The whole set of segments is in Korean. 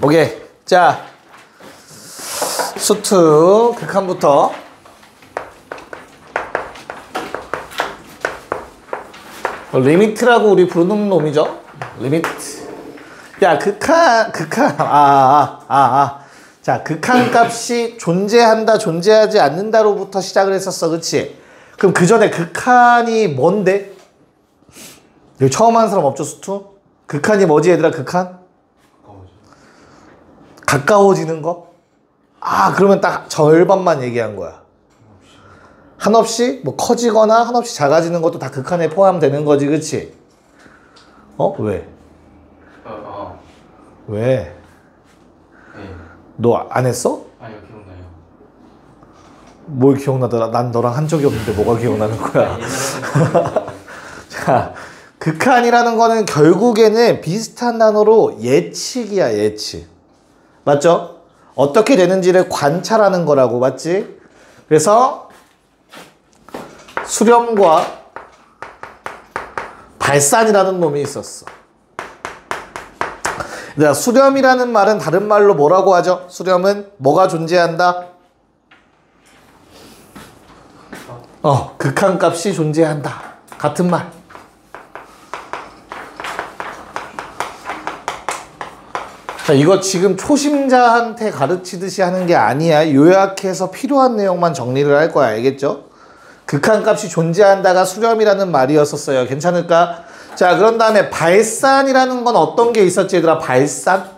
오케이. 자, 수트 극한부터. 리미트라고 우리 부르는 놈이죠. 리미트. 야, 자, 극한값이 존재한다, 존재하지 않는다로부터 시작을 했었어. 그치? 그럼 그 전에 극한이 뭔데? 여기 처음 하는 사람 없죠, 수투? 극한이 뭐지, 얘들아, 극한? 가까워지는 거? 아, 그러면 딱 절반만 얘기한 거야. 한없이 뭐 커지거나 한없이 작아지는 것도 다 극한에 포함되는 거지, 그치? 왜? 왜? 네. 너 안 했어? 아니요, 기억나요. 뭘 기억나더라? 난 너랑 한 적이 없는데 뭐가 기억나는 거야? 자, 극한이라는 거는 결국에는 비슷한 단어로 예측이야, 예측. 맞죠? 어떻게 되는지를 관찰하는 거라고, 맞지? 그래서 수렴과 발산이라는 놈이 있었어. 수렴이라는 말은 다른 말로 뭐라고 하죠? 수렴은 뭐가 존재한다? 극한값이 존재한다. 같은 말. 자, 이거 지금 초심자한테 가르치듯이 하는 게 아니야. 요약해서 필요한 내용만 정리를 할 거야. 알겠죠? 극한값이 존재한다가 수렴이라는 말이었었어요. 괜찮을까? 자, 그런 다음에 발산이라는 건 어떤 게 있었지, 얘들아? 발산?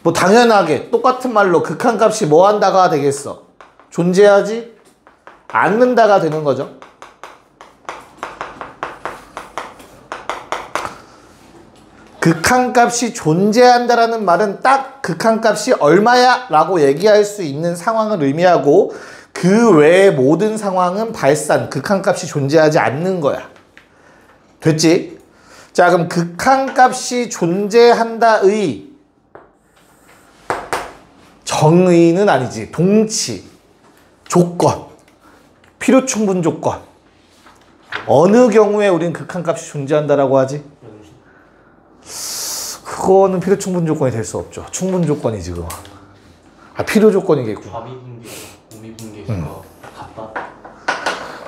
뭐 당연하게 똑같은 말로 극한값이 뭐 한다가 되겠어? 존재하지 않는다가 되는 거죠. 극한값이 존재한다라는 말은 딱 극한값이 얼마야? 라고 얘기할 수 있는 상황을 의미하고 그 외의 모든 상황은 발산, 극한값이 존재하지 않는 거야. 됐지? 자, 그럼 극한값이 존재한다의 정의는 아니지. 동치, 조건, 필요충분 조건. 어느 경우에 우린 극한값이 존재한다라고 하지? 그거는 필요충분 조건이 될 수 없죠. 충분 조건이지, 그거. 필요 조건이겠고. 좌미분계, 우미분계가 같다.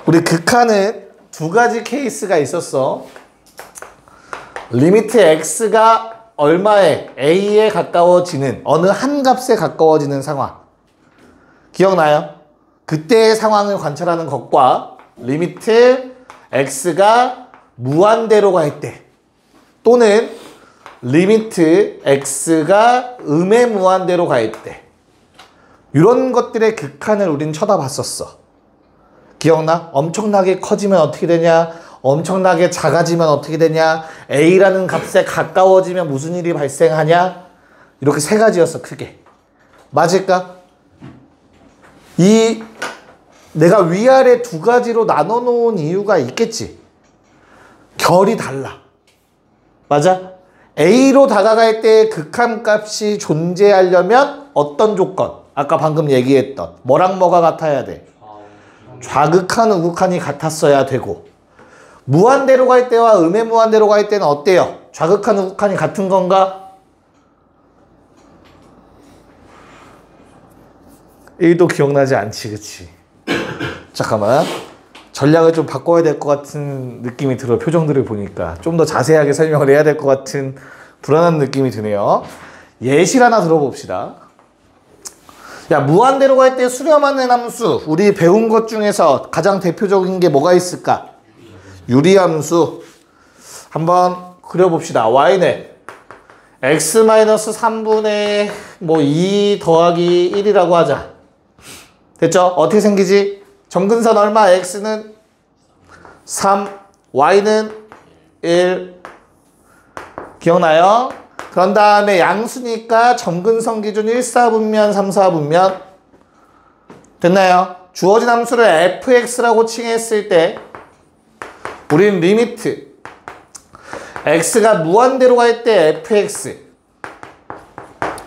우리 극한은 두 가지 케이스가 있었어. 리미트 x가 얼마에 a에 가까워지는 어느 한 값에 가까워지는 상황. 기억나요? 그때의 상황을 관찰하는 것과 리미트 x가 무한대로 갈 때 또는 리미트 x가 음의 무한대로 갈 때 이런 것들의 극한을 우린 쳐다봤었어. 기억나? 엄청나게 커지면 어떻게 되냐? 엄청나게 작아지면 어떻게 되냐? A라는 값에 가까워지면 무슨 일이 발생하냐? 이렇게 세 가지였어, 크게. 맞을까? 내가 위아래 두 가지로 나눠 놓은 이유가 있겠지. 결이 달라. 맞아? A로 다가갈 때 극한값이 존재하려면 어떤 조건? 아까 방금 얘기했던 뭐랑 뭐가 같아야 돼? 좌극한, 우극한이 같았어야 되고 무한대로 갈 때와 음의 무한대로 갈 때는 어때요? 좌극한, 우극한이 같은 건가? 1도 기억나지 않지, 그치? 잠깐만. 전략을 좀 바꿔야 될 것 같은 느낌이 들어. 표정들을 보니까 좀 더 자세하게 설명을 해야 될 것 같은 불안한 느낌이 드네요. 예시를 하나 들어봅시다. 야, 무한대로 갈 때 수렴하는 함수, 우리 배운 것 중에서 가장 대표적인 게 뭐가 있을까? 유리함수. 한번 그려봅시다. y는 x-3분의 2 더하기 1이라고 하자. 됐죠? 어떻게 생기지? 점근선 얼마? x는 3, y는 1. 기억나요? 그런 다음에 양수니까 점근선 기준 1, 4분면, 3, 4분면. 됐나요? 주어진 함수를 fx라고 칭했을 때 우린 리미트 x가 무한대로 갈 때 fx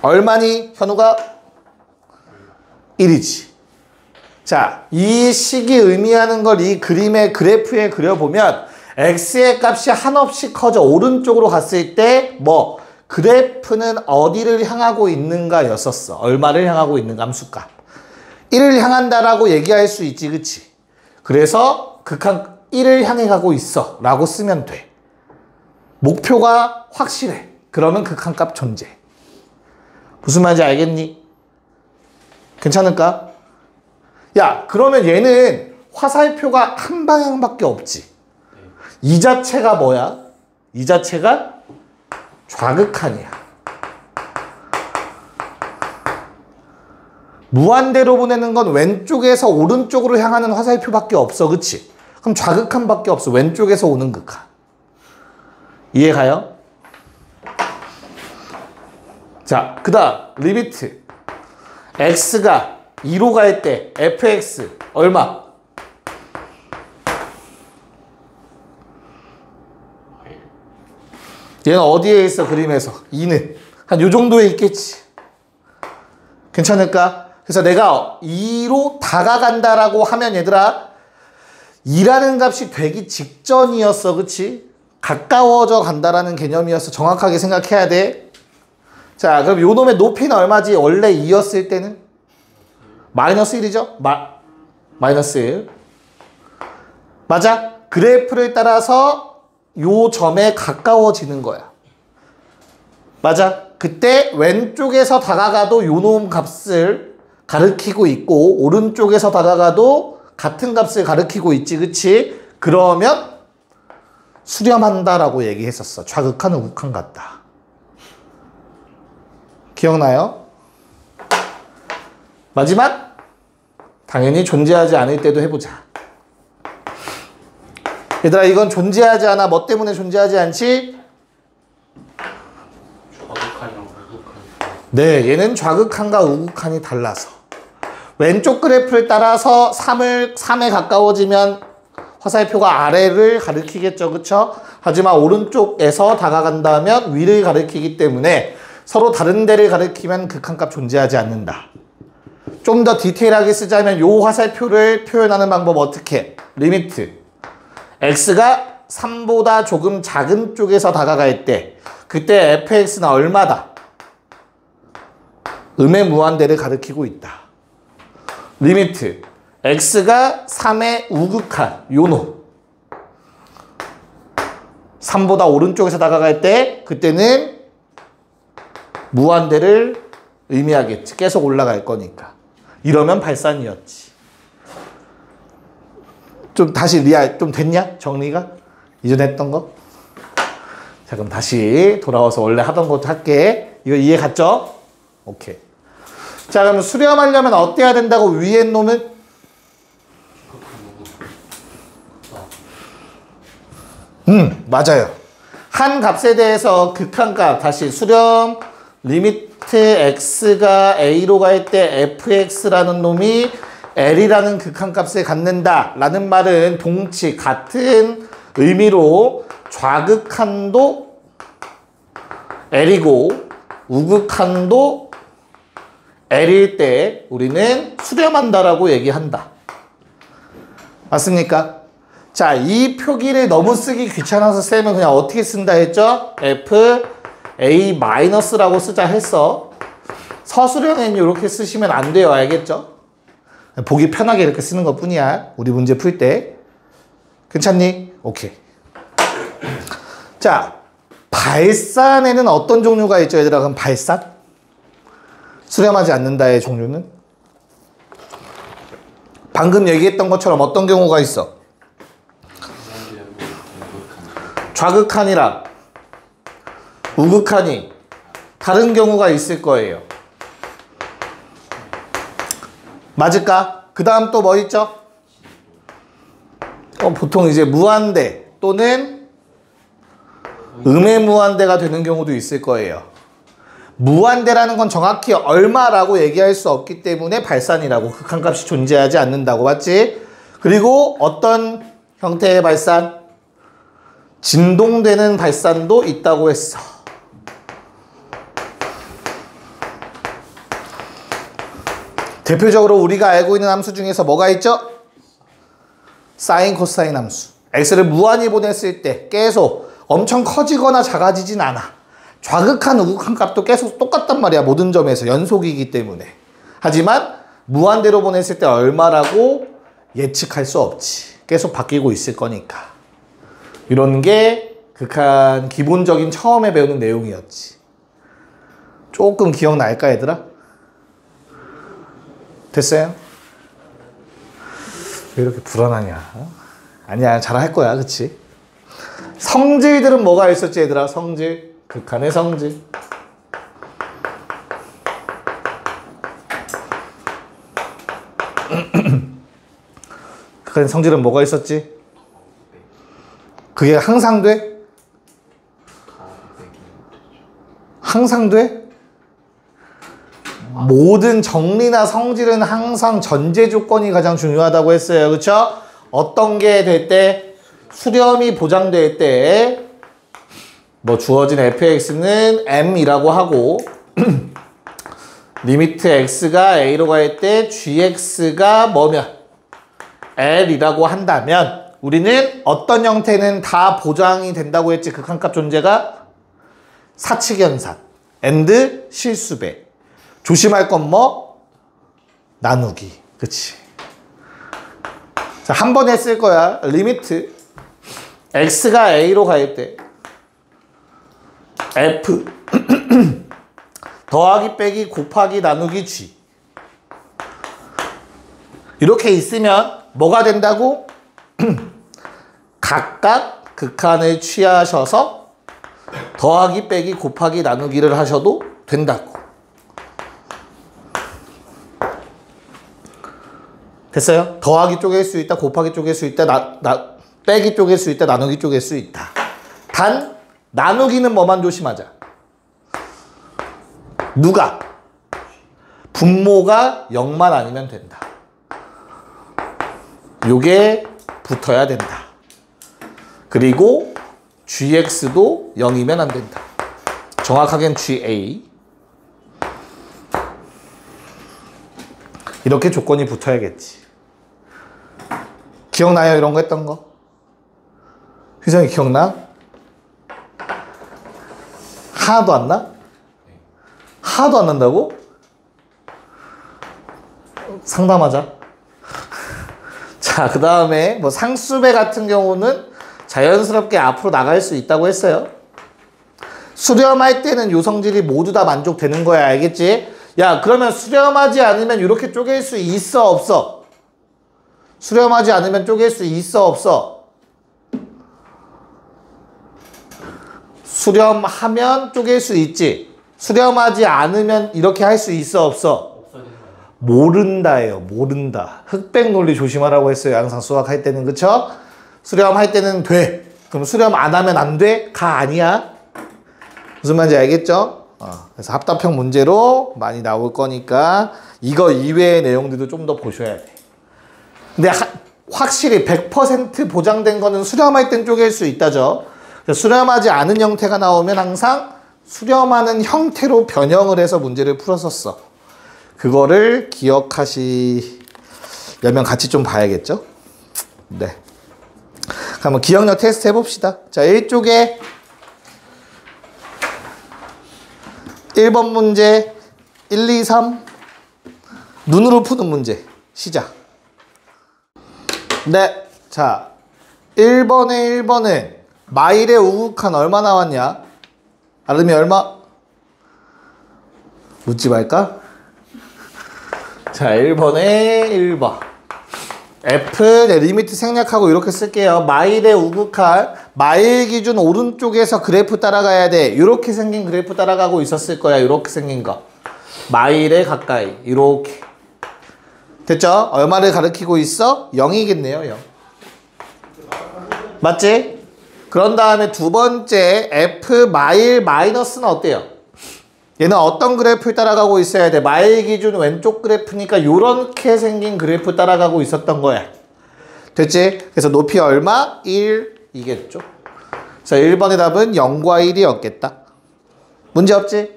얼마니? 현우가 1이지. 자, 이 식이 의미하는 걸 이 그림의 그래프에 그려보면 x의 값이 한없이 커져 오른쪽으로 갔을 때 그래프는 어디를 향하고 있는가 였었어. 얼마를 향하고 있는가 함수값. 1을 향한다라고 얘기할 수 있지, 그치? 그래서 극한 1을 향해 가고 있어 라고 쓰면 돼. 목표가 확실해. 그러면 극한값 존재. 무슨 말인지 알겠니? 괜찮을까? 야, 그러면 얘는 화살표가 한 방향밖에 없지. 이 자체가 뭐야? 이 자체가 좌극한이야. 무한대로 보내는 건 왼쪽에서 오른쪽으로 향하는 화살표밖에 없어. 그치? 그럼 좌극한밖에 없어. 왼쪽에서 오는 극한. 이해가요? 자, 그 다음 리미트 x가 2로 갈 때 fx 얼마? 얘는 어디에 있어? 그림에서 2는 한 요 정도에 있겠지. 괜찮을까? 그래서 내가 2로 다가간다라고 하면 얘들아 2라는 값이 되기 직전이었어. 그치? 가까워져 간다라는 개념이었어. 정확하게 생각해야 돼. 자, 그럼 요 놈의 높이는 얼마지? 원래 2였을 때는? 마이너스 1이죠? 마이너스 1. 맞아? 그래프를 따라서 요 점에 가까워지는 거야. 맞아? 그때 왼쪽에서 다가가도 요 놈 값을 가리키고 있고 오른쪽에서 다가가도 같은 값을 가리키고 있지. 그치? 그러면 수렴한다라고 얘기했었어. 좌극한 우극한 같다. 기억나요? 마지막 당연히 존재하지 않을 때도 해보자. 얘들아 이건 존재하지 않아. 뭐 때문에 존재하지 않지? 좌극한이랑 우극한. 네, 얘는 좌극한과 우극한이 달라서 왼쪽 그래프를 따라서 3에 가까워지면 화살표가 아래를 가리키겠죠. 그쵸? 하지만 오른쪽에서 다가간다면 위를 가리키기 때문에 서로 다른 데를 가리키면 극한값 존재하지 않는다. 좀 더 디테일하게 쓰자면 요 화살표를 표현하는 방법 어떻게? 리미트 x가 3보다 조금 작은 쪽에서 다가갈 때 그때 fx는 얼마다? 음의 무한대를 가리키고 있다. 리미트 x가 3의 우극한 요놈 3보다 오른쪽에서 다가갈 때 그때는 무한대를 의미하겠지. 계속 올라갈 거니까. 이러면 발산이었지. 좀 다시 좀 됐냐? 정리가? 이전에 했던 거? 자, 그럼 다시 돌아와서 원래 하던 것도 할게. 이거 이해 갔죠? 오케이. 자, 그러면 수렴하려면 어때야 된다고 위에 놈은? 맞아요. 한 값에 대해서 극한값 다시 수렴 리미트 x가 a로 갈 때 fx라는 놈이 l이라는 극한값을 갖는다 라는 말은 동치 같은 의미로 좌극한도 l이고 우극한도 l일 때 우리는 수렴한다라고 얘기한다. 맞습니까? 자, 이 표기를 너무 쓰기 귀찮아서 쌤은 그냥 어떻게 쓴다 했죠? f a-라고 쓰자 했어. 서술형엔 이렇게 쓰시면 안 돼요. 알겠죠? 보기 편하게 이렇게 쓰는 것 뿐이야. 우리 문제 풀 때. 괜찮니? 오케이. 자, 발산에는 어떤 종류가 있죠, 얘들아? 그럼 발산? 수렴하지 않는다의 종류는? 방금 얘기했던 것처럼 어떤 경우가 있어? 좌극한이랑 우극한이 다른 경우가 있을 거예요. 맞을까? 그 다음 또 뭐 있죠? 보통 이제 무한대 또는 음의 무한대가 되는 경우도 있을 거예요. 무한대라는 건 정확히 얼마라고 얘기할 수 없기 때문에 발산이라고 극한값이 존재하지 않는다고. 맞지? 그리고 어떤 형태의 발산? 진동되는 발산도 있다고 했어. 대표적으로 우리가 알고 있는 함수 중에서 뭐가 있죠? 사인, 코사인 함수. x를 무한히 보냈을 때 계속 엄청 커지거나 작아지진 않아. 좌극한 우극한 값도 계속 똑같단 말이야. 모든 점에서 연속이기 때문에. 하지만 무한대로 보냈을 때 얼마라고 예측할 수 없지. 계속 바뀌고 있을 거니까. 이런 게 극한 기본적인 처음에 배우는 내용이었지. 조금 기억날까 얘들아? 됐어요? 왜 이렇게 불안하냐? 아니야, 잘할 거야, 그치? 성질들은 뭐가 있었지 얘들아? 성질. 극한의 성질. 극한의 성질은 뭐가 있었지? 그게 항상 돼? 항상 돼? 모든 정리나 성질은 항상 전제 조건이 가장 중요하다고 했어요. 그쵸? 어떤 게 될 때? 수렴이 보장될 때 뭐 주어진 fx는 m이라고 하고 리미트 x가 a로 갈 때 gx가 뭐면 l이라고 한다면 우리는 어떤 형태는 다 보장이 된다고 했지? 극한값 존재가 사칙연산 and 실수배. 조심할 건 뭐? 나누기. 그치? 자, 한 번 했을 거야. 리미트 x가 a로 갈 때 f 더하기 빼기 곱하기 나누기 g. 이렇게 있으면 뭐가 된다고? 각각 극한을 취하셔서 더하기 빼기 곱하기 나누기를 하셔도 된다고. 됐어요? 더하기 쪼갤 수 있다, 곱하기 쪼갤 수 있다, 빼기 쪼갤 수 있다, 나누기 쪼갤 수 있다. 단 나누기는 뭐만 조심하자. 누가? 분모가 0만 아니면 된다. 요게 붙어야 된다. 그리고 gx도 0이면 안 된다. 정확하게는 ga. 이렇게 조건이 붙어야겠지. 기억나요? 이런 거 했던 거? 휘성이 기억나? 하나도 안 나? 하나도 안 난다고? 상담하자. 자, 그 다음에 뭐 상수배 같은 경우는 자연스럽게 앞으로 나갈 수 있다고 했어요. 수렴할 때는 요 성질이 모두 다 만족되는 거야. 알겠지? 야, 그러면 수렴하지 않으면 이렇게 쪼갤 수 있어, 없어? 수렴하지 않으면 쪼갤 수 있어, 없어? 수렴하면 쪼갤 수 있지. 수렴하지 않으면 이렇게 할 수 있어, 없어? 모른다예요. 모른다. 흑백 논리 조심하라고 했어요. 항상 수학할 때는. 그쵸? 수렴할 때는 돼. 그럼 수렴 안 하면 안 돼? 가 아니야. 무슨 말인지 알겠죠? 그래서 합답형 문제로 많이 나올 거니까 이거 이외의 내용들도 좀 더 보셔야 돼. 근데 확실히 100% 보장된 거는 수렴할 땐 쪼갤 수 있다죠. 수렴하지 않은 형태가 나오면 항상 수렴하는 형태로 변형을 해서 문제를 풀었었어. 그거를 기억하시려면 같이 좀 봐야겠죠? 네. 그러면 기억력 테스트 해봅시다. 자, 1쪽에 1번 문제 1, 2, 3 눈으로 푸는 문제 시작. 네. 자, 1번은 마일의 우극한 얼마 나왔냐? 아름이 얼마? 묻지 말까? 자, 1번에 1번. F, 네, 리미트 생략하고 이렇게 쓸게요. 마일의 우극한, 마일 기준 오른쪽에서 그래프 따라가야 돼. 이렇게 생긴 그래프 따라가고 있었을 거야. 이렇게 생긴 거. 마일에 가까이. 이렇게. 됐죠? 얼마를 가리키고 있어? 0이겠네요. 0. 맞지? 그런 다음에 두 번째 F 마일 마이너스는 어때요? 얘는 어떤 그래프를 따라가고 있어야 돼? 마일 기준 왼쪽 그래프니까 요렇게 생긴 그래프 따라가고 있었던 거야. 됐지? 그래서 높이 얼마? 1이겠죠. 자, 1번의 답은 0과 1이었겠다. 문제 없지?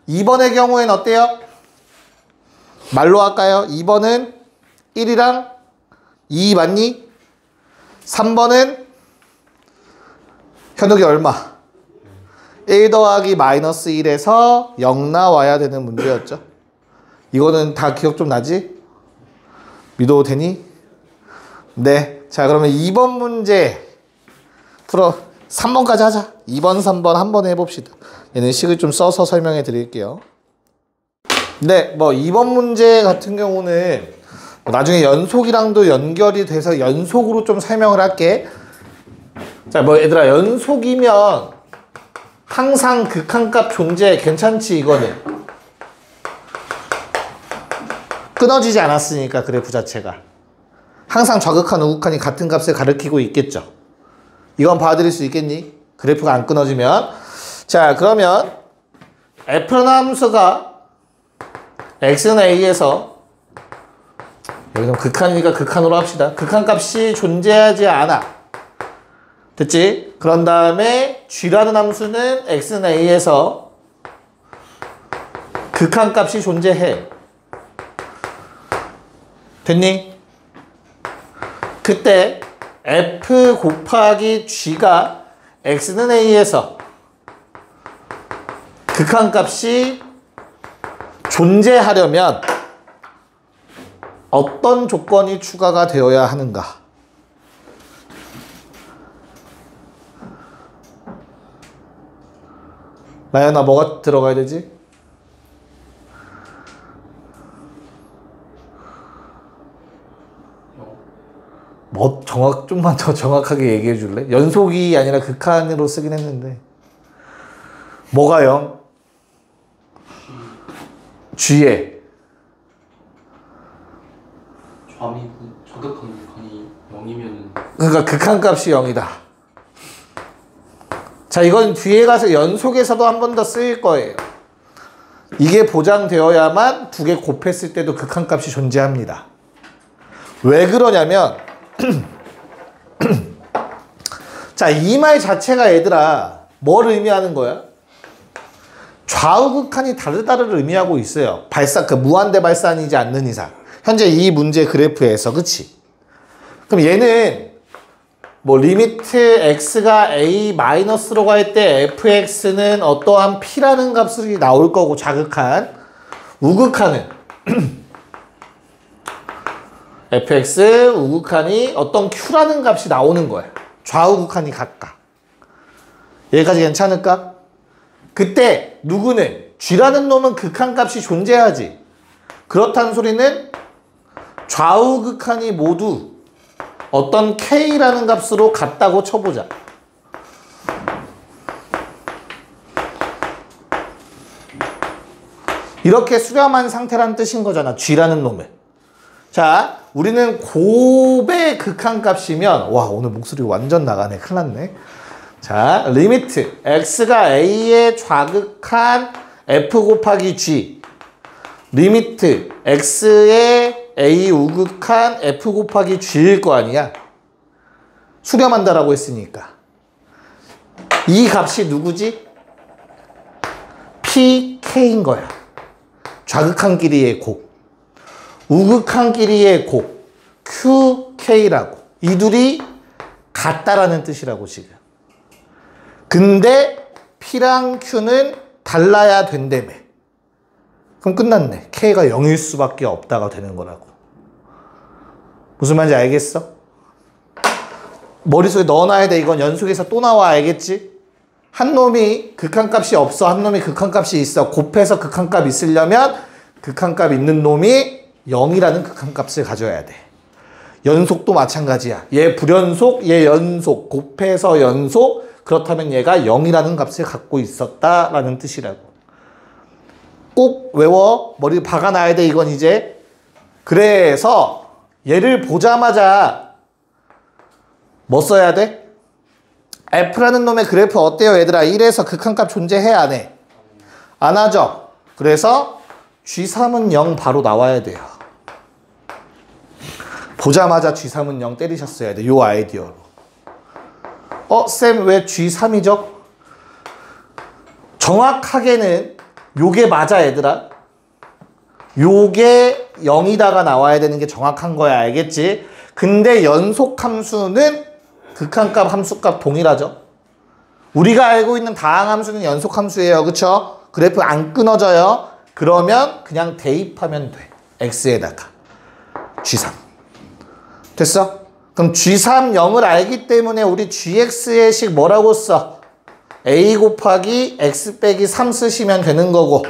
2번의 경우엔 어때요? 말로 할까요? 2번은 1이랑 2 맞니? 3번은 현욱이 얼마? 1 더하기 마이너스 1에서 0 나와야 되는 문제였죠. 이거는 다 기억 좀 나지? 믿어도 되니? 네. 자, 그러면 2번 문제 풀어. 3번까지 하자. 2번, 3번 한 번에 해봅시다. 얘는 식을 좀 써서 설명해 드릴게요. 네, 뭐 2번 문제 같은 경우는 나중에 연속이랑도 연결이 돼서 연속으로 좀 설명을 할게. 자, 뭐 얘들아, 연속이면 항상 극한값 존재 괜찮지 이거는. 끊어지지 않았으니까 그래프 자체가. 항상 좌극한 우극한이 같은 값을 가리키고 있겠죠. 이건 봐드릴 수 있겠니? 그래프가 안 끊어지면. 자, 그러면 F라는 함수가 x는 a에서 여기서 극한이니까 극한으로 합시다. 극한값이 존재하지 않아. 됐지? 그런 다음에 g라는 함수는 x는 a에서 극한값이 존재해. 됐니? 그때 f 곱하기 g가 x는 a에서 극한값이 존재하려면 어떤 조건이 추가가 되어야 하는가? 나연아, 뭐가 들어가야 되지? 뭐 좀만 더 정확하게 얘기해 줄래? 연속이 아니라 극한으로 쓰긴 했는데 뭐가 0? G에 좌극한 극한이 0이면은 그러니까 극한값이 0이다. 자, 이건 뒤에 가서 연속에서도 한 번 더 쓰일 거예요. 이게 보장되어야만 두 개 곱했을 때도 극한값이 존재합니다. 왜 그러냐면 자, 이 말 자체가 얘들아 뭘 의미하는 거야? 좌우극한이 다르다를 의미하고 있어요. 그 무한대 발산이지 않는 이상. 현재 이 문제 그래프에서, 그치? 그럼 얘는 뭐 리미트 x가 a 마이너스로 갈 때 fx는 어떠한 p라는 값이 나올 거고, 좌극한. 우극한은 fx 우극한이 어떤 q라는 값이 나오는 거야. 좌우극한이 각각. 여기까지 괜찮을까? 그때 누구는 g라는 놈은 극한값이 존재하지. 그렇다는 소리는 좌우극한이 모두 어떤 k라는 값으로 같다고 쳐보자. 이렇게 수렴한 상태란 뜻인 거잖아, g라는 놈은. 자, 우리는 곱의 극한값이면, 와, 오늘 목소리 완전 나가네. 큰일 났네. 자, 리미트 x가 a의 좌극한 f 곱하기 g, 리미트 x의 a 우극한 f 곱하기 g일 거 아니야. 수렴한다라고 했으니까. 이 값이 누구지? pk인 거야. 좌극한끼리의 곱, 우극한끼리의 곱, qk라고. 이 둘이 같다라는 뜻이라고 지금. 근데 P랑 Q는 달라야 된다며. 그럼 끝났네. K가 0일 수밖에 없다가 되는 거라고. 무슨 말인지 알겠어? 머릿속에 넣어놔야 돼. 이건 연속해서 또 나와. 알겠지? 한 놈이 극한값이 없어. 한 놈이 극한값이 있어. 곱해서 극한값 있으려면 극한값 있는 놈이 0이라는 극한값을 가져야 돼. 연속도 마찬가지야. 얘 불연속, 얘 연속. 곱해서 연속. 그렇다면 얘가 0이라는 값을 갖고 있었다라는 뜻이라고. 꼭 외워. 머리 박아놔야 돼, 이건 이제. 그래서 얘를 보자마자 뭐 써야 돼? F라는 놈의 그래프 어때요, 얘들아? 1에서 극한값 존재해, 안 해? 안 하죠? 그래서 G3은 0 바로 나와야 돼요. 보자마자 G3은 0 때리셨어야 돼, 요 아이디어로. 쌤, 왜 G3이죠? 정확하게는 요게 맞아, 얘들아. 요게 0이다가 나와야 되는 게 정확한 거야, 알겠지? 근데 연속 함수는 극한값, 함수값 동일하죠? 우리가 알고 있는 다항함수는 연속함수예요. 그쵸? 그래프 안 끊어져요. 그러면 그냥 대입하면 돼. x에다가 g3 됐어? 그럼 g3 0을 알기 때문에 우리 gx의 식 뭐라고 써? a 곱하기 x 빼기 3 쓰시면 되는 거고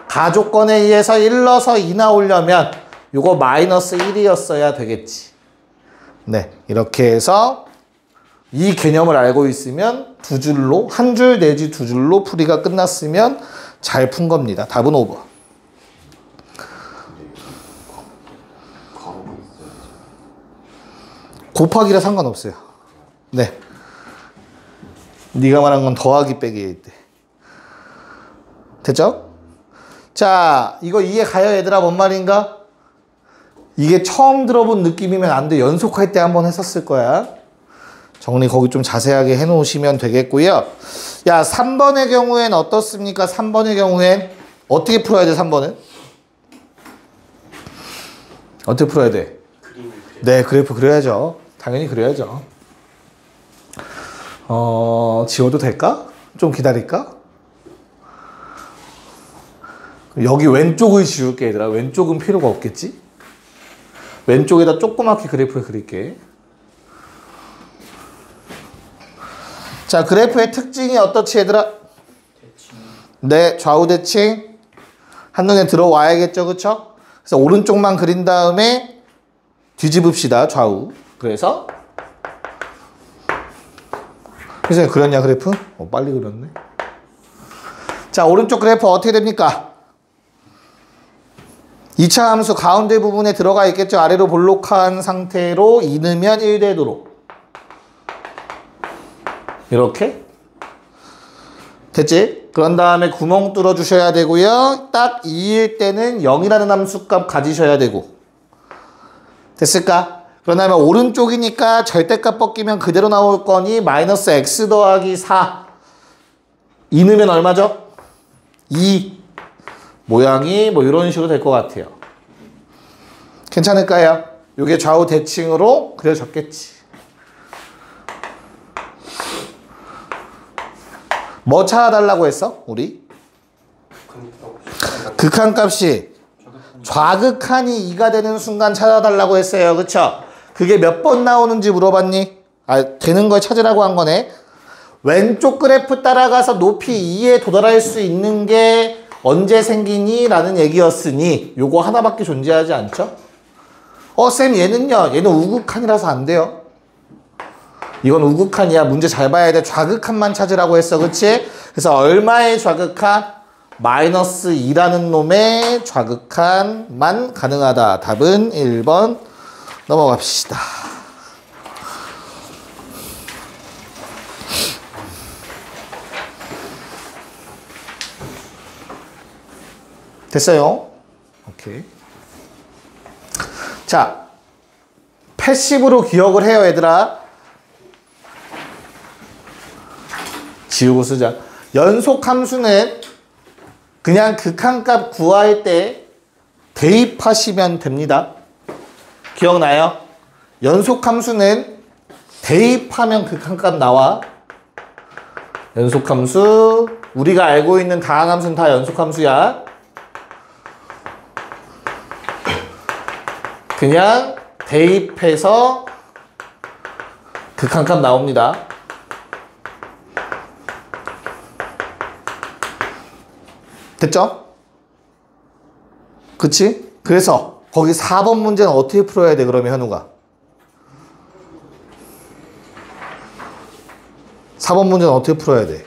가조건에 의해서 1 넣어서 2 나오려면 요거 마이너스 1이었어야 되겠지. 네, 이렇게 해서 이 개념을 알고 있으면 두 줄로, 한 줄 내지 두 줄로 풀이가 끝났으면 잘 푼 겁니다. 답은 5번. 곱하기라 상관없어요. 네. 네가 말한 건 더하기 빼기일 때. 됐죠? 자, 이거 이해 가요, 얘들아? 뭔 말인가? 이게 처음 들어본 느낌이면 안 돼. 연속할 때 한번 했었을 거야. 정리 거기 좀 자세하게 해놓으시면 되겠고요. 야, 3번의 경우엔 어떻습니까? 3번의 경우엔 어떻게 풀어야 돼, 3번은? 어떻게 풀어야 돼? 네, 그래프 그려야죠. 당연히 그려야죠. 지워도 될까? 좀 기다릴까? 여기 왼쪽을 지울게, 얘들아. 왼쪽은 필요가 없겠지? 왼쪽에다 조그맣게 그래프를 그릴게. 자, 그래프의 특징이 어떻지, 얘들아? 대칭. 네, 좌우 대칭. 한눈에 들어와야겠죠, 그쵸? 그래서 오른쪽만 그린 다음에 뒤집읍시다, 좌우. 그래서 그렸냐, 그래프? 빨리 그렸네. 자, 오른쪽 그래프 어떻게 됩니까? 2차 함수 가운데 부분에 들어가 있겠죠. 아래로 볼록한 상태로 2 넣으면 1되도록. 이렇게. 됐지? 그런 다음에 구멍 뚫어 주셔야 되고요. 딱 2일 때는 0이라는 함수값 가지셔야 되고. 됐을까? 그런 다음에 오른쪽이니까 절대값 벗기면 그대로 나올 거니 마이너스 x 더하기 4. 2 넣으면 얼마죠? 2. 모양이 뭐 이런 식으로 될 것 같아요. 괜찮을까요? 이게 좌우 대칭으로 그려졌겠지. 뭐 찾아달라고 했어? 우리? 극한값이 좌극한이 2가 되는 순간 찾아달라고 했어요. 그쵸? 그게 몇 번 나오는지 물어봤니? 되는 걸 찾으라고 한 거네. 왼쪽 그래프 따라가서 높이 2에 도달할 수 있는 게 언제 생기니? 라는 얘기였으니 요거 하나밖에 존재하지 않죠? 쌤 얘는요. 얘는 우극한이라서 안 돼요. 이건 우극한이야. 문제 잘 봐야 돼. 좌극한만 찾으라고 했어. 그치? 그래서 얼마의 좌극한? 마이너스 2라는 놈의 좌극한만 가능하다. 답은 1번 넘어갑시다. 됐어요? 오케이. 자, 패시브로 기억을 해요, 얘들아. 지우고 쓰자. 연속 함수는 그냥 극한값 구할 때 대입하시면 됩니다. 기억나요? 연속 함수는 대입하면 극한값 나와. 연속 함수, 우리가 알고 있는 다항함수는 다 연속 함수야. 그냥 대입해서 극한값 나옵니다. 됐죠? 그치? 그래서 거기 4번 문제는 어떻게 풀어야 돼, 그러면 현우가? 4번 문제는 어떻게 풀어야 돼?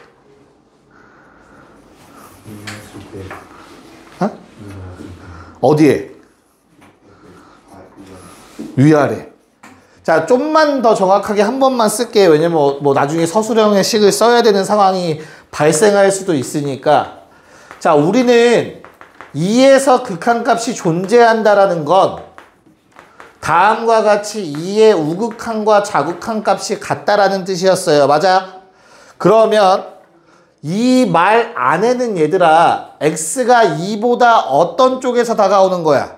어? 어디에? 위아래. 자, 좀만 더 정확하게 한 번만 쓸게요. 왜냐면 뭐 나중에 서술형의 식을 써야 되는 상황이 발생할 수도 있으니까. 자, 우리는 2에서 극한값이 존재한다라는 건 다음과 같이 2의 우극한과 좌극한 값이 같다라는 뜻이었어요. 맞아? 그러면 이 말 안에는 얘들아 x가 2보다 어떤 쪽에서 다가오는 거야?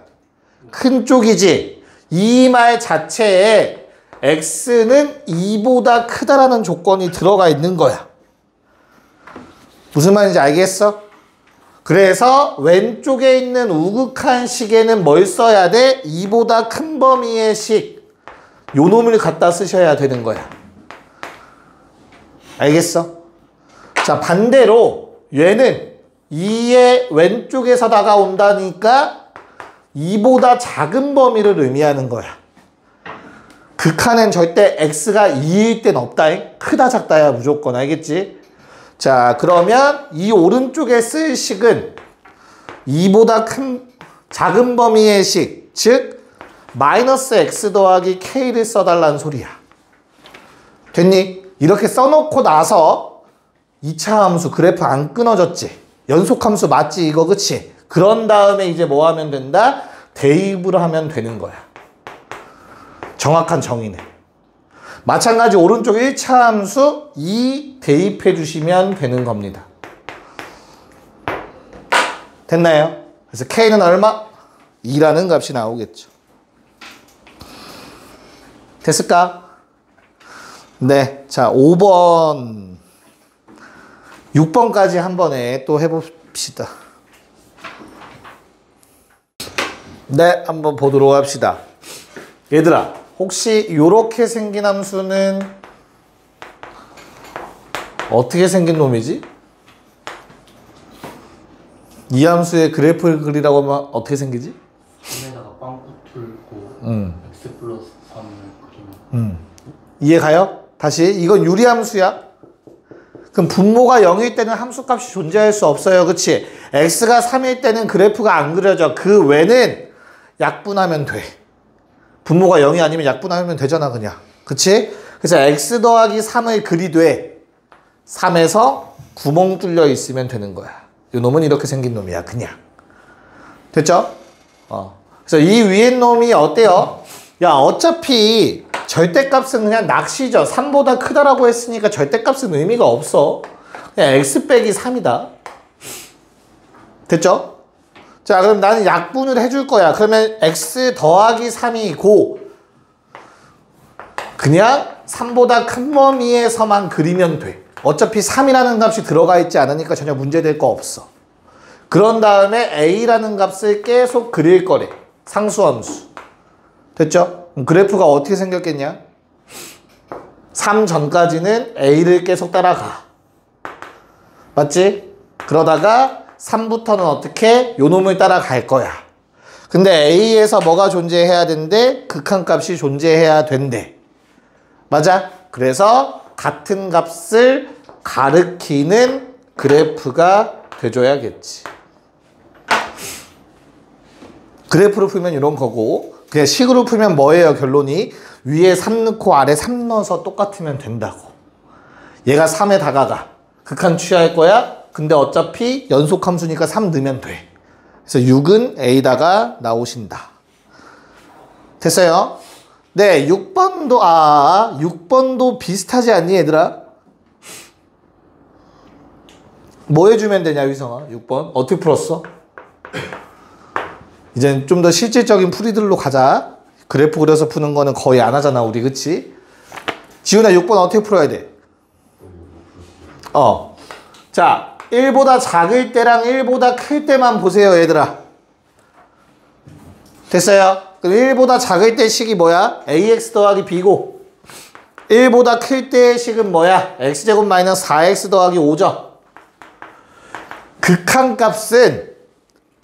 큰 쪽이지. 이 말 자체에 x는 2보다 크다라는 조건이 들어가 있는 거야. 무슨 말인지 알겠어? 그래서 왼쪽에 있는 우극한 식에는 뭘 써야 돼? 2보다 큰 범위의 식. 요 놈을 갖다 쓰셔야 되는 거야. 알겠어? 자, 반대로 얘는 2의 왼쪽에서 다가온다니까 2보다 작은 범위를 의미하는 거야. 극한엔 절대 x가 2일 땐 없다잉. 크다 작다야 무조건. 알겠지? 자, 그러면 이 오른쪽에 쓸 식은 2보다 큰 작은 범위의 식, 즉 마이너스 x 더하기 k를 써달라는 소리야. 됐니? 이렇게 써놓고 나서 2차 함수 그래프 안 끊어졌지? 연속함수 맞지 이거, 그치? 그런 다음에 이제 뭐 하면 된다? 대입을 하면 되는 거야. 정확한 정의는. 마찬가지 오른쪽 1차 함수 2 대입해 주시면 되는 겁니다. 됐나요? 그래서 K는 얼마? 2라는 값이 나오겠죠. 됐을까? 네. 자, 5번. 6번까지 한 번에 또 해봅시다. 네. 한번 보도록 합시다. 얘들아. 혹시 요렇게 생긴 함수는 어떻게 생긴 놈이지? 이 함수의 그래프를 그리라고 하면 어떻게 생기지? 3에다가 빵꾸 뚫고 x 플러스 3을 그리면 이해 가요? 다시 이건 유리함수야. 그럼 분모가 0일 때는 함수값이 존재할 수 없어요. 그치? x가 3일 때는 그래프가 안 그려져. 그 외는 약분하면 돼. 분모가 0이 아니면 약분하면 되잖아 그냥. 그치? 그래서 x 더하기 3을 그리되 3에서 구멍 뚫려 있으면 되는 거야. 이 놈은 이렇게 생긴 놈이야 그냥. 됐죠? 그래서 이 위에 놈이 어때요? 야, 어차피 절대값은 그냥 낚시죠. 3보다 크다라고 했으니까 절대값은 의미가 없어. 그냥 x 빼기 3이다. 됐죠? 자, 그럼 나는 약분을 해줄 거야. 그러면 x 더하기 3이고 그냥 3보다 큰 범위에서만 그리면 돼. 어차피 3이라는 값이 들어가 있지 않으니까 전혀 문제될 거 없어. 그런 다음에 a라는 값을 계속 그릴 거래. 상수함수. 됐죠? 그럼 그래프가 어떻게 생겼겠냐? 3 전까지는 a를 계속 따라가. 맞지? 그러다가 3부터는 어떻게? 요 놈을 따라갈 거야. 근데 A에서 뭐가 존재해야 된대? 극한값이 존재해야 된대. 맞아? 그래서 같은 값을 가리키는 그래프가 돼줘야겠지. 그래프로 풀면 이런 거고 그냥 식으로 풀면 뭐예요? 결론이 위에 3 넣고 아래 3 넣어서 똑같으면 된다고. 얘가 3에 다가가. 극한 취할 거야? 근데 어차피 연속함수니까 3 넣으면 돼. 그래서 6은 A다가 나오신다. 됐어요? 네, 6번도 6번도 비슷하지 않니 얘들아? 뭐 해주면 되냐 위성아? 6번 어떻게 풀었어? 이제 좀 더 실질적인 풀이들로 가자. 그래프 그려서 푸는 거는 거의 안 하잖아 우리, 그치? 지훈아 6번 어떻게 풀어야 돼? 자, 1보다 작을 때랑 1보다 클 때만 보세요 얘들아. 됐어요? 그럼 1보다 작을 때 식이 뭐야? ax 더하기 b고 1보다 클 때의 식은 뭐야? x제곱 마이너스 4x 더하기 5죠. 극한값은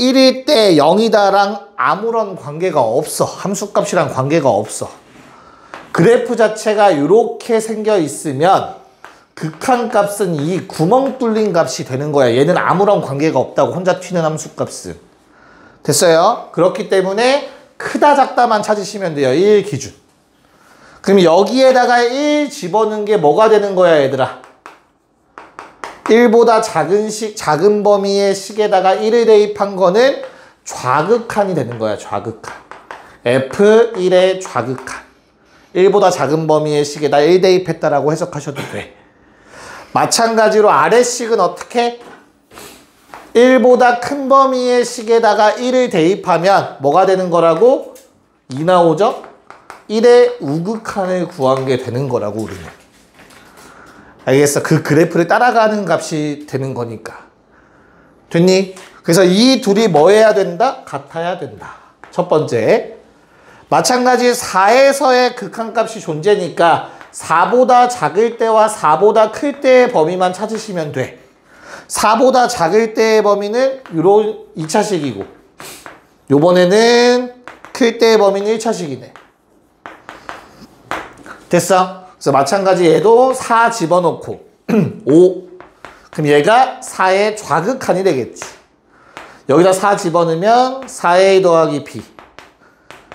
1일 때 0이다랑 아무런 관계가 없어. 함수값이랑 관계가 없어. 그래프 자체가 이렇게 생겨 있으면 극한값은 이 구멍 뚫린 값이 되는 거야. 얘는 아무런 관계가 없다고, 혼자 튀는 함수값은. 됐어요? 그렇기 때문에 크다 작다만 찾으시면 돼요. 1 기준. 그럼 여기에다가 1 집어넣은 게 뭐가 되는 거야 얘들아? 1보다 작은 범위의 식에다가 1을 대입한 거는 좌극한이 되는 거야. 좌극한. F1의 좌극한. 1보다 작은 범위의 식에다 1 대입했다라고 해석하셔도 돼. 마찬가지로 아래식은 어떻게? 1보다 큰 범위의 식에다가 1을 대입하면 뭐가 되는 거라고? 2 나오죠? 1의 우극한을 구한 게 되는 거라고 우리는. 알겠어? 그 그래프를 따라가는 값이 되는 거니까. 됐니? 그래서 이 둘이 뭐 해야 된다? 같아야 된다. 첫 번째. 마찬가지 4에서의 극한값이 존재니까 4보다 작을 때와 4보다 클 때의 범위만 찾으시면 돼. 4보다 작을 때의 범위는 이런 2차식이고 요번에는 클 때의 범위는 1차식이네. 됐어? 그래서 마찬가지 얘도 4 집어넣고 5. 그럼 얘가 4의 좌극한이 되겠지. 여기다 4 집어넣으면 4a 더하기 b.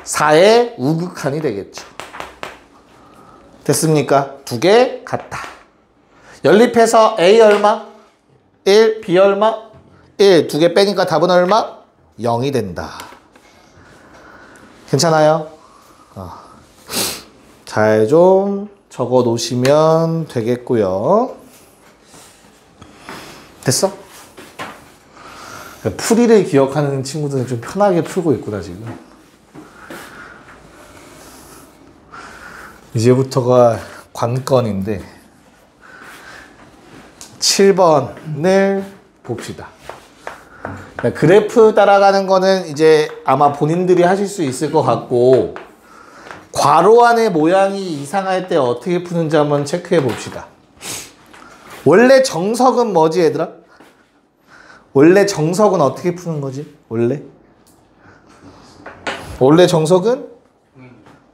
4의 우극한이 되겠죠. 됐습니까? 두 개 같다. 연립해서 a 얼마? 1, b 얼마? 1. 두 개 빼니까 답은 얼마? 0이 된다. 괜찮아요? 잘 좀 적어 놓으시면 되겠고요. 됐어? 풀이를 기억하는 친구들은 좀 편하게 풀고 있구나 지금. 이제부터가 관건인데 7번을 봅시다. 그래프 따라가는 거는 이제 아마 본인들이 하실 수 있을 것 같고 괄호 안의 모양이 이상할 때 어떻게 푸는지 한번 체크해 봅시다. 원래 정석은 뭐지 얘들아? 원래 정석은 어떻게 푸는 거지? 원래 정석은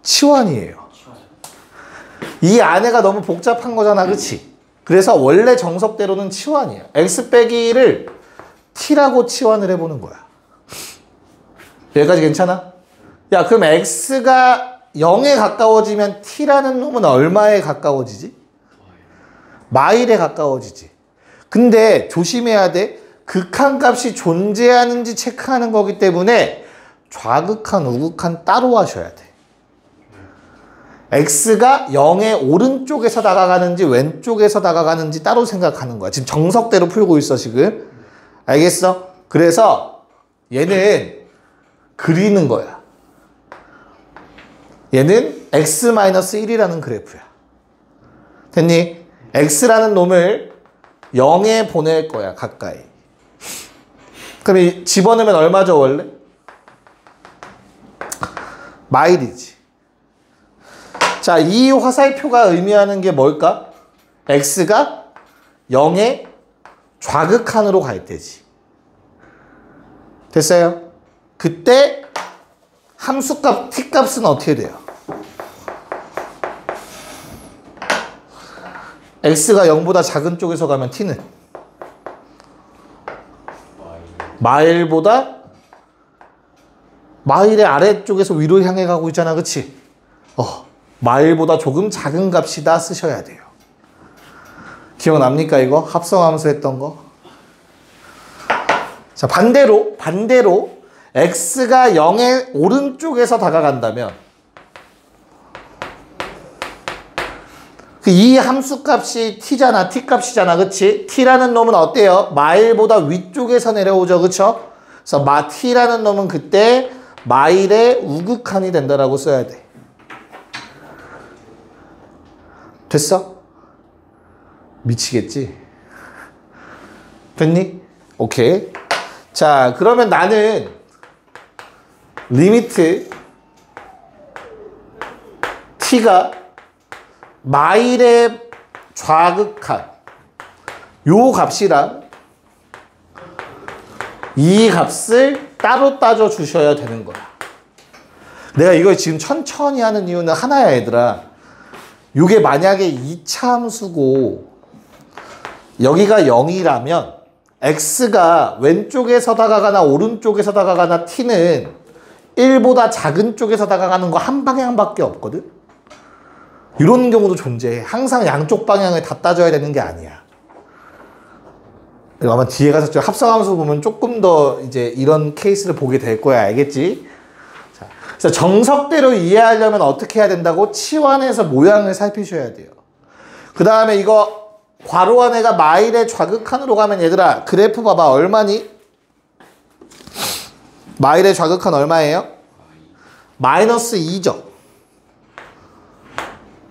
치환이에요. 이 안에가 너무 복잡한 거잖아, 그치? 그래서 원래 정석대로는 치환이에요. x 빼기를 t라고 치환을 해보는 거야. 여기까지 괜찮아? 야, 그럼 x가 0에 가까워지면 t라는 놈은 얼마에 가까워지지? 마일에 가까워지지. 근데 조심해야 돼. 극한값이 존재하는지 체크하는 거기 때문에 좌극한, 우극한 따로 하셔야 돼. x가 0의 오른쪽에서 다가가는지 왼쪽에서 다가가는지 따로 생각하는 거야. 지금 정석대로 풀고 있어 지금. 알겠어? 그래서 얘는 그리는 거야. 얘는 x-1이라는 그래프야. 됐니? x라는 놈을 0에 보낼 거야 가까이. 그럼 집어넣으면 얼마죠 원래? 마일이지. 자, 이 화살표가 의미하는 게 뭘까? x가 0의 좌극한으로 갈 때지. 됐어요? 그때 함수값 t값은 어떻게 돼요? x가 0보다 작은 쪽에서 가면 t는 마일의 아래쪽에서 위로 향해 가고 있잖아, 그치? 마일보다 조금 작은 값이다 쓰셔야 돼요. 기억납니까 이거? 합성함수 했던 거? 자, 반대로 x가 0의 오른쪽에서 다가간다면 이 함수값이 t잖아, t값이잖아, 그치? t라는 놈은 어때요? 마일보다 위쪽에서 내려오죠, 그쵸? 그래서 t라는 놈은 그때 마일의 우극한이 된다라고 써야 돼. 됐어? 미치겠지? 됐니? 오케이. 자, 그러면 나는 리미트 t가 마일의 좌극한 요 값이랑 이 값을 따로 따져 주셔야 되는 거야. 내가 이걸 지금 천천히 하는 이유는 하나야 얘들아. 요게 만약에 2차 함수고 여기가 0이라면 x가 왼쪽에서 다가가나 오른쪽에서 다가가나 t는 1보다 작은 쪽에서 다가가는 거 한 방향밖에 없거든. 이런 경우도 존재해. 항상 양쪽 방향을 다 따져야 되는 게 아니야. 아마 뒤에 가서 좀 합성함수 보면 조금 더 이제 이런 케이스를 보게 될 거야. 알겠지? 자, 그래서 정석대로 이해하려면 어떻게 해야 된다고? 치환해서 모양을 살피셔야 돼요. 그 다음에 이거 괄호 안에가 마일의 좌극한으로 가면 얘들아 그래프 봐봐. 얼마니? 마일의 좌극한 얼마예요? 마이너스 2죠.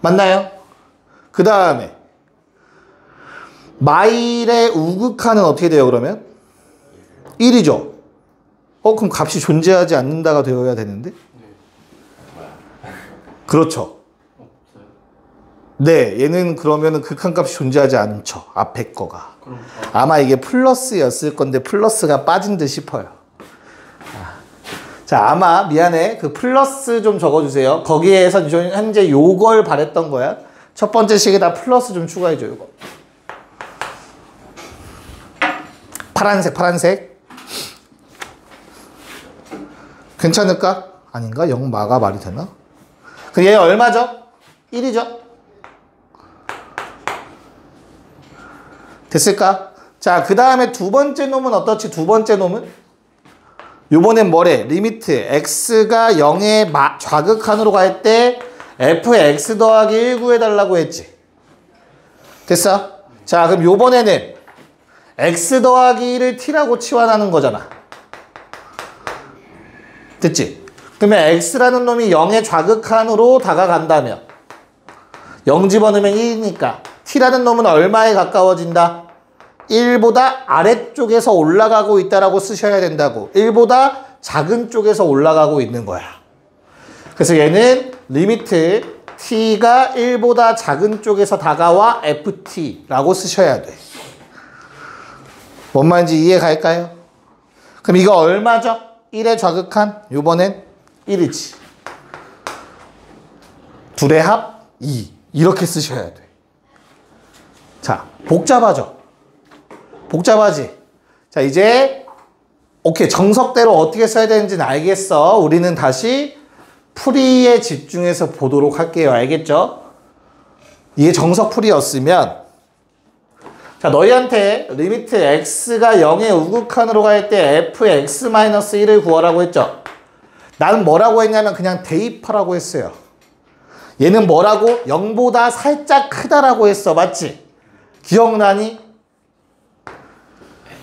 맞나요? 그 다음에 마일의 우극한은 어떻게 돼요, 그러면? 1이죠. 그럼 값이 존재하지 않는다가 되어야 되는데? 그렇죠. 네, 얘는 그러면은 극한값이 존재하지 않죠. 앞에 거가. 아마 이게 플러스였을 건데 플러스가 빠진 듯 싶어요. 자, 아마 미안해. 그 플러스 좀 적어주세요. 거기에서 현재 요걸 바랬던 거야. 첫 번째 식에다 플러스 좀 추가해줘, 요거. 파란색. 괜찮을까? 아닌가? 0마가 말이 되나? 그 얘 얼마죠? 1이죠? 됐을까? 자, 그 다음에 두 번째 놈은 어떻지? 두 번째 놈은? 요번엔 뭐래? 리미트 x가 0의 좌극한으로 갈 때 fx 더하기 1 구해달라고 했지. 됐어? 자, 그럼 요번에는 x 더하기 1을 t라고 치환하는 거잖아. 됐지? 그러면 x라는 놈이 0의 좌극한으로 다가간다면 0 집어넣으면 1이니까 t라는 놈은 얼마에 가까워진다? 1보다 아래쪽에서 올라가고 있다라고 쓰셔야 된다고. 1보다 작은 쪽에서 올라가고 있는 거야. 그래서 얘는 리미트 t가 1보다 작은 쪽에서 다가와 ft라고 쓰셔야 돼. 뭔 말인지 이해 갈까요? 그럼 이거 얼마죠? 1의 좌극한? 요번엔 1이지. 둘의 합 2. 이렇게 쓰셔야 돼. 자, 복잡하죠? 복잡하지? 자, 이제 오케이, 정석대로 어떻게 써야 되는지는 알겠어. 우리는 다시 풀이에 집중해서 보도록 할게요. 알겠죠? 이게 정석 풀이였으면 자, 너희한테 리미트 x가 0의 우극한으로 갈 때 fx-1을 구하라고 했죠? 나는 뭐라고 했냐면 그냥 대입하라고 했어요. 얘는 뭐라고? 0보다 살짝 크다라고 했어. 맞지? 기억나니?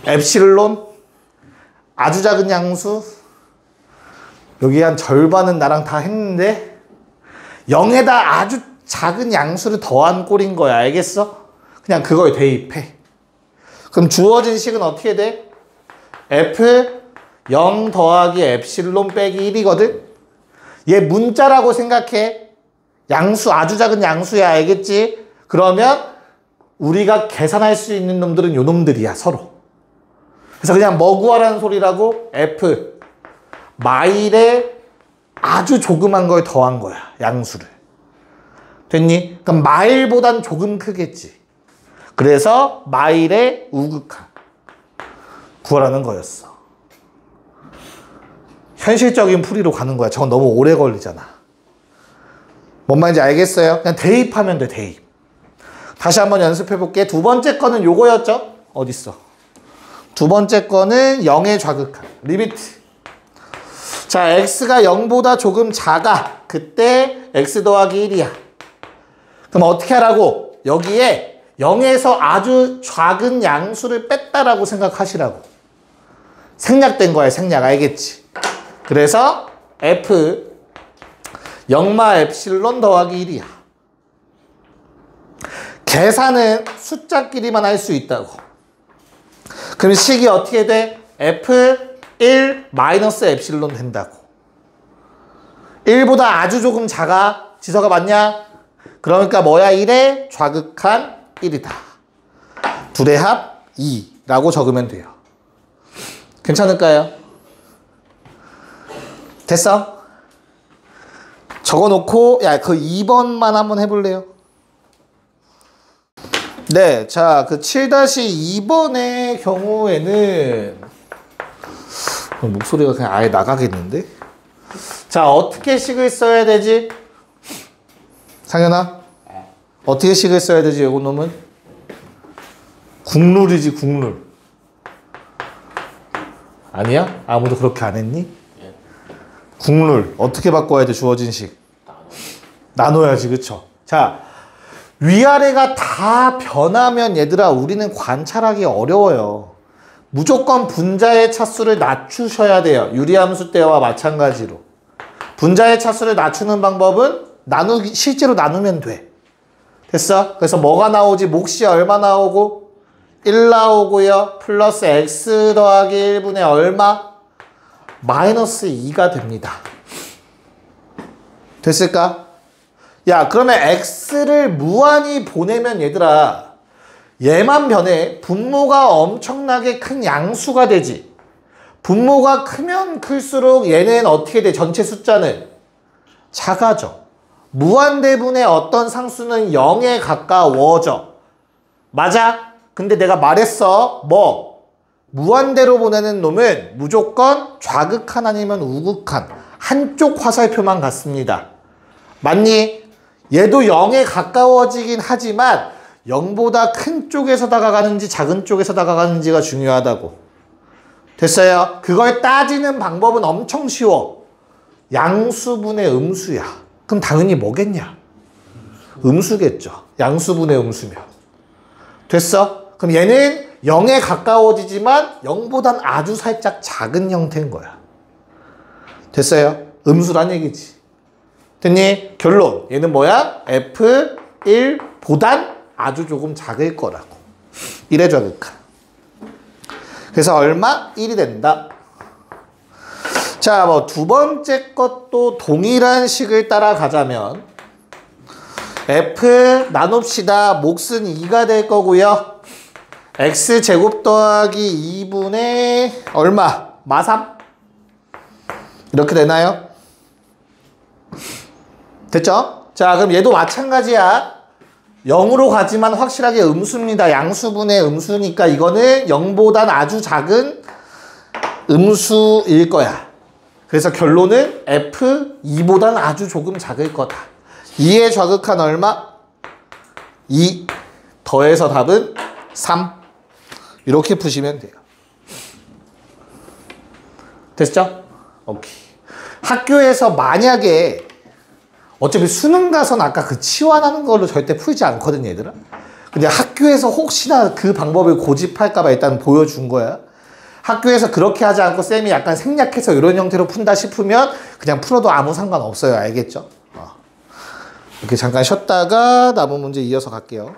엡실론? 아주 작은 양수? 여기 한 절반은 나랑 다 했는데 0에다 아주 작은 양수를 더한 꼴인 거야. 알겠어? 그냥 그거에 대입해. 그럼 주어진 식은 어떻게 돼? f 0 더하기 엡실론 빼기 1이거든? 얘 문자라고 생각해. 양수, 아주 작은 양수야. 알겠지? 그러면 우리가 계산할 수 있는 놈들은 요 놈들이야. 서로. 그래서 그냥 뭐 구하라는 소리라고? f 마일에 아주 조그만 걸 더한 거야. 양수를. 됐니? 그럼 마일보단 조금 크겠지. 그래서 마일의 우극한 구하라는 거였어. 현실적인 풀이로 가는 거야. 저건 너무 오래 걸리잖아. 뭔 말인지 알겠어요? 그냥 대입하면 돼, 대입. 다시 한번 연습해 볼게. 두 번째 거는 요거였죠? 어딨어? 두 번째 거는 0의 좌극한. 리미트. 자, x가 0보다 조금 작아. 그때 x 더하기 1이야. 그럼 어떻게 하라고? 여기에 0에서 아주 작은 양수를 뺐다라고 생각하시라고. 생략된 거야, 생략. 알겠지? 그래서 f 0마 엡실론 더하기 1이야. 계산은 숫자끼리만 할 수 있다고. 그럼 식이 어떻게 돼? f1 마이너스 엡실론 된다고. 1보다 아주 조금 작아. 지서가 맞냐? 그러니까 뭐야? 1의 좌극한 1이다. 둘의 합 2라고 적으면 돼요. 괜찮을까요? 됐어? 적어놓고 야, 그 2번만 한번 해볼래요? 네, 자, 그 7-2번의 경우에는 목소리가 그냥 아예 나가겠는데? 자, 어떻게 식을 써야 되지? 상현아? 어떻게 식을 써야 되지, 요거 놈은? 국룰이지, 국룰. 아니야? 아무도 그렇게 안 했니? 국룰. 어떻게 바꿔야 돼, 주어진 식? 나눠야지, 그쵸? 자, 위아래가 다 변하면 얘들아, 우리는 관찰하기 어려워요. 무조건 분자의 차수를 낮추셔야 돼요. 유리함수 때와 마찬가지로. 분자의 차수를 낮추는 방법은 실제로 나누면 돼. 됐어? 그래서 뭐가 나오지? 몫이 얼마 나오고? 1 나오고요. 플러스 x 더하기 1분의 얼마? 마이너스 2가 됩니다. 됐을까? 야, 그러면 x를 무한히 보내면 얘들아, 얘만 변해. 분모가 엄청나게 큰 양수가 되지. 분모가 크면 클수록 얘는 어떻게 돼? 전체 숫자는 작아져. 무한대분의 어떤 상수는 0에 가까워져. 맞아? 근데 내가 말했어. 뭐? 무한대로 보내는 놈은 무조건 좌극한 아니면 우극한 한쪽 화살표만 같습니다. 맞니? 얘도 0에 가까워지긴 하지만 0보다 큰 쪽에서 다가가는지 작은 쪽에서 다가가는지가 중요하다고. 됐어요? 그걸 따지는 방법은 엄청 쉬워. 양수분의 음수야. 그럼 당연히 뭐겠냐? 음수겠죠. 양수분의 음수면. 됐어? 그럼 얘는 0에 가까워지지만 0보단 아주 살짝 작은 형태인 거야. 됐어요? 음수란 얘기지. 됐니? 결론. 얘는 뭐야? F1보단 아주 조금 작을 거라고. 이래 좌극한. 그래서 얼마? 1이 된다. 자, 뭐 두 번째 것도 동일한 식을 따라가자면 F 나눕시다. 몫은 2가 될 거고요. X제곱 더하기 2분의 얼마? 마3? 이렇게 되나요? 됐죠? 자, 그럼 얘도 마찬가지야. 0으로 가지만 확실하게 음수입니다. 양수분의 음수니까 이거는 0보단 아주 작은 음수일 거야. 그래서 결론은 F2보단 아주 조금 작을 거다. 2의 좌극한 얼마? 2 더해서 답은 3. 이렇게 푸시면 돼요. 됐죠? 오케이. 학교에서 만약에 어차피 수능 가서는 아까 그 치환하는 걸로 절대 풀지 않거든 얘들아. 근데 학교에서 혹시나 그 방법을 고집할까봐 일단 보여준 거야. 학교에서 그렇게 하지 않고 쌤이 약간 생략해서 이런 형태로 푼다 싶으면 그냥 풀어도 아무 상관없어요. 알겠죠? 이렇게 잠깐 쉬었다가 남은 문제 이어서 갈게요.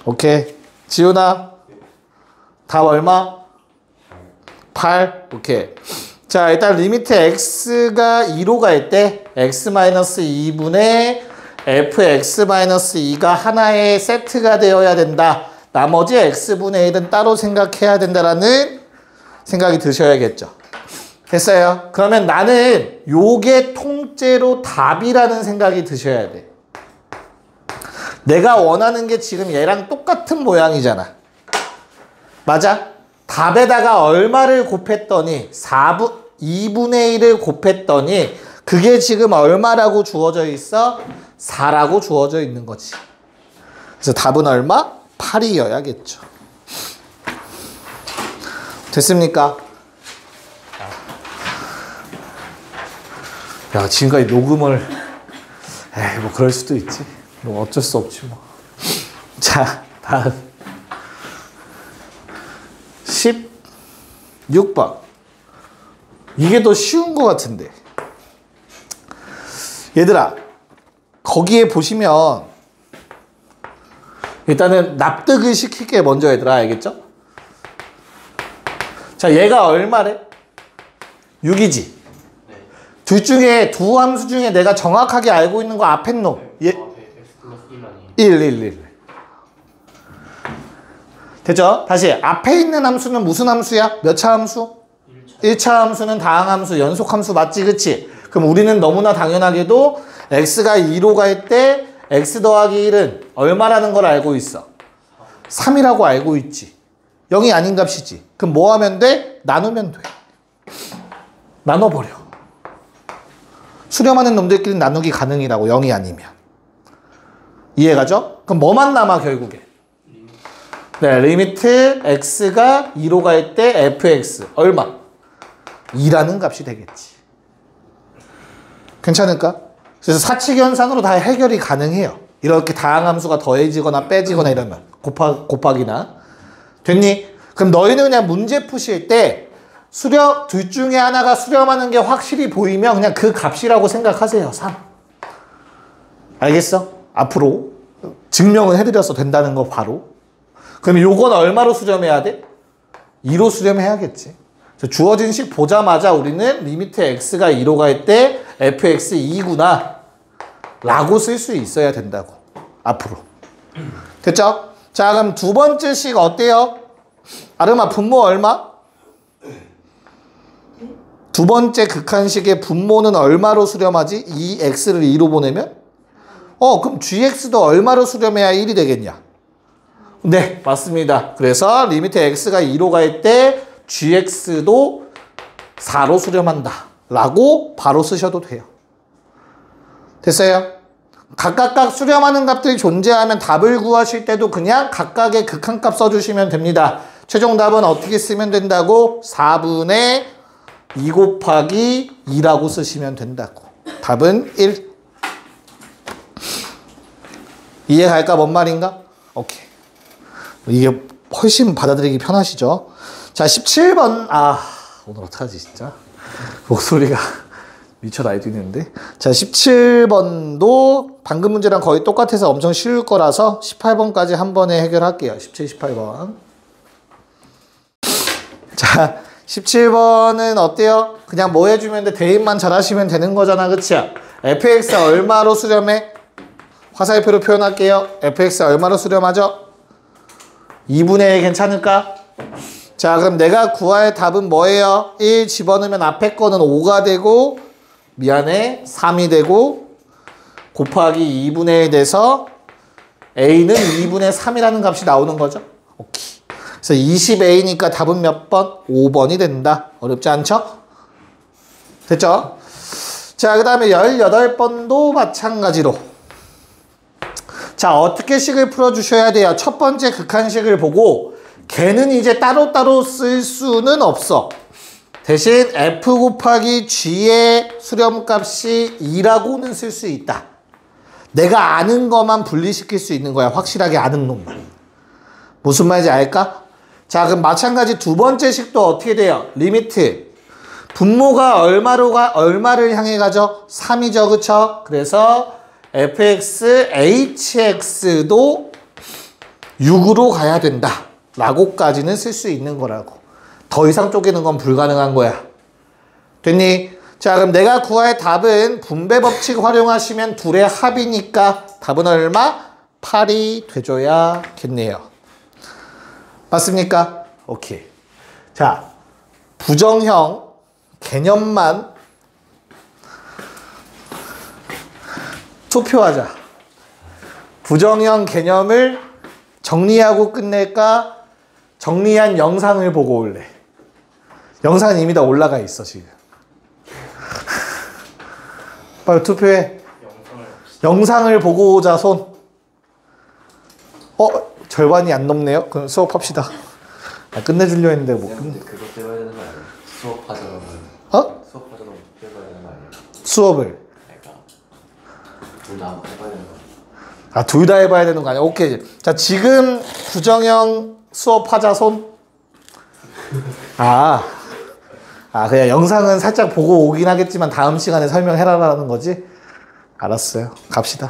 오케이. 지훈아. 답 얼마? 8. 오케이. 자, 일단 리미트 x가 2로 갈 때 x-2분의 fx-2가 하나의 세트가 되어야 된다. 나머지 x분의 1은 따로 생각해야 된다라는 생각이 드셔야겠죠. 됐어요? 그러면 나는 요게 통째로 답이라는 생각이 드셔야 돼. 내가 원하는 게 지금 얘랑 똑같은 모양이잖아. 맞아? 답에다가 얼마를 곱했더니 2분의 1을 곱했더니 그게 지금 얼마라고 주어져 있어? 4라고 주어져 있는 거지. 그래서 답은 얼마? 8이어야겠죠. 됐습니까? 야, 지금까지 녹음을 에이, 뭐 그럴 수도 있지. 뭐 어쩔 수 없지 뭐. 자, 다음 16번. 이게 더 쉬운 것 같은데. 얘들아, 거기에 보시면 일단은 납득을 시킬게 먼저 얘들아, 알겠죠? 자, 얘가 얼마래? 6이지. 네. 둘 중에 두 함수 중에 내가 정확하게 알고 있는 거 앞에 놈. 얘 x 플러스 1 아니에요? 1. 됐죠? 다시 앞에 있는 함수는 무슨 함수야? 몇 차 함수? 1차 함수는 다항함수, 연속함수 맞지? 그치? 그럼 우리는 너무나 당연하게도 x가 2로 갈 때 x 더하기 1은 얼마라는 걸 알고 있어? 3이라고 알고 있지. 0이 아닌 값이지. 그럼 뭐 하면 돼? 나누면 돼. 나눠버려. 수렴하는 놈들끼리 나누기 가능이라고, 0이 아니면. 이해가죠? 그럼 뭐만 남아 결국에? 네, 리미트 x가 2로 갈 때 fx 얼마? 2라는 값이 되겠지. 괜찮을까? 그래서 사칙연산으로 다 해결이 가능해요. 이렇게 다항함수가 더해지거나 빼지거나 이러면 곱하기나. 됐니? 그럼 너희는 그냥 문제 푸실 때 수렴 둘 중에 하나가 수렴하는 게 확실히 보이면 그냥 그 값이라고 생각하세요. 3. 알겠어? 앞으로 증명을 해드려서 된다는 거 바로. 그럼 요건 얼마로 수렴해야 돼? 2로 수렴해야겠지. 주어진 식 보자마자 우리는 리미트 x가 2로 갈 때 fx 2구나 라고 쓸 수 있어야 된다고. 앞으로. 됐죠? 자, 그럼 두 번째 식 어때요? 아름아, 분모 얼마? 두 번째 극한식의 분모는 얼마로 수렴하지? 이 x를 2로 보내면? 그럼 gx도 얼마로 수렴해야 1이 되겠냐? 네, 맞습니다. 그래서 리미트 x가 2로 갈 때 gx도 4로 수렴한다 라고 바로 쓰셔도 돼요. 됐어요? 각각 수렴하는 값들이 존재하면 답을 구하실 때도 그냥 각각의 극한값 써주시면 됩니다. 최종 답은 어떻게 쓰면 된다고? 4분의 2 곱하기 2라고 쓰시면 된다고. 답은 1. 이해갈까? 뭔 말인가? 오케이. 이게 훨씬 받아들이기 편하시죠? 자, 17번. 오늘 어떡하지 진짜. 목소리가 미쳐 날뛰는데. 자, 17번도 방금 문제랑 거의 똑같아서 엄청 쉬울 거라서 18번까지 한 번에 해결할게요. 17, 18번. 자, 17번은 어때요? 그냥 뭐 해주면 돼? 대입만 잘하시면 되는 거잖아. 그치? fx 얼마로 수렴해? 화살표로 표현할게요. fx 얼마로 수렴하죠? 2분의 1 괜찮을까? 자, 그럼 내가 구할 답은 뭐예요? 1 집어넣으면 앞에 거는 5가 되고, 미안해, 3이 되고, 곱하기 2분의 1 돼서 a는 2분의 3이라는 값이 나오는 거죠. 오케이. 그래서 20a니까 답은 몇 번? 5번이 된다. 어렵지 않죠? 됐죠? 자, 그 다음에 18번도 마찬가지로. 자, 어떻게 식을 풀어주셔야 돼요? 첫 번째 극한식을 보고 걔는 이제 따로따로 쓸 수는 없어. 대신 f 곱하기 g의 수렴값이 2라고는 쓸 수 있다. 내가 아는 것만 분리시킬 수 있는 거야. 확실하게 아는 놈만. 무슨 말인지 알까? 자, 그럼 마찬가지 두 번째 식도 어떻게 돼요? 리미트. 분모가 얼마를 향해 가죠? 3이죠. 그쵸? 그래서 fx, hx도 6으로 가야 된다 라고까지는 쓸 수 있는 거라고. 더 이상 쪼개는 건 불가능한 거야. 됐니? 자, 그럼 내가 구할 답은 분배 법칙 활용하시면 둘의 합이니까 답은 얼마? 8이 돼줘야겠네요. 맞습니까? 오케이. 자, 부정형 개념만 투표하자. 부정형 개념을 정리하고 끝낼까? 정리한 영상을 보고 올래. 영상은 이미 다 올라가 있어 지금. 빨리 투표해. 영상을 보고 오자. 손. 절반이 안 넘네요. 그럼 수업합시다. 끝내주려 했는데 뭐. 그거 빼봐야 되는 거 아니야? 수업하자면 수업하자면 빼봐야 되는 거 아니야? 수업을. 그러니까 둘 다 한번 해봐야 되는 거 아니야? 둘 다 해봐야 되는 거 아니야? 오케이. 자, 지금 부정형 수업하자. 손. 그냥 영상은 살짝 보고 오긴 하겠지만 다음 시간에 설명해라라는 거지? 알았어요. 갑시다.